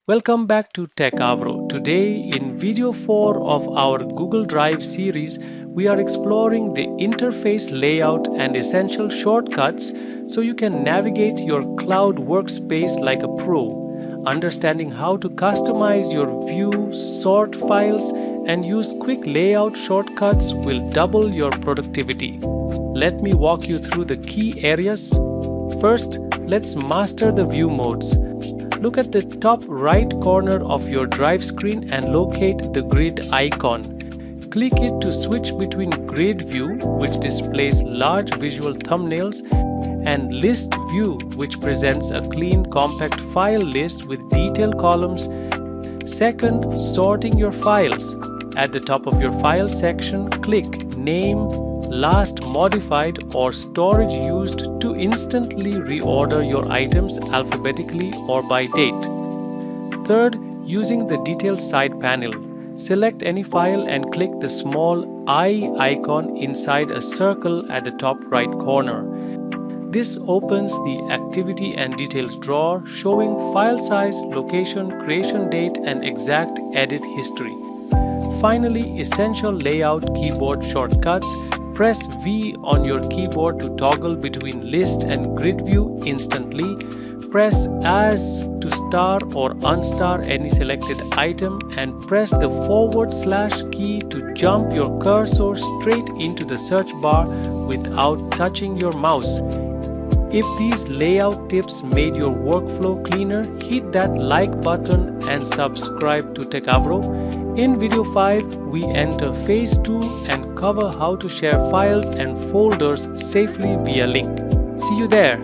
Welcome back to Tech Avro. Today, in video 4 of our Google Drive series, we are exploring the interface layout and essential shortcuts so you can navigate your cloud workspace like a pro. Understanding how to customize your view, sort files, and use quick layout shortcuts will double your productivity. Let me walk you through the key areas. First, let's master the view modes. Look at the top right corner of your Drive screen and locate the grid icon. Click it to switch between Grid View, which displays large visual thumbnails, and List View, which presents a clean, compact file list with detailed columns. Second, sorting your files. At the top of your File section, click Name, Last Modified, or Storage Used to instantly reorder your items alphabetically or by date. Third, using the Details side panel. Select any file and click the small eye icon inside a circle at the top right corner. This opens the Activity and Details drawer, showing file size, location, creation date, and exact edit history. Finally, essential layout keyboard shortcuts. Press V on your keyboard to toggle between list and grid view instantly. Press As to star or unstar any selected item, and press the / key to jump your cursor straight into the search bar without touching your mouse. If these layout tips made your workflow cleaner, hit that like button and subscribe to Tech Avro. In video 5, we enter phase 2 and cover how to share files and folders safely via link. See you there!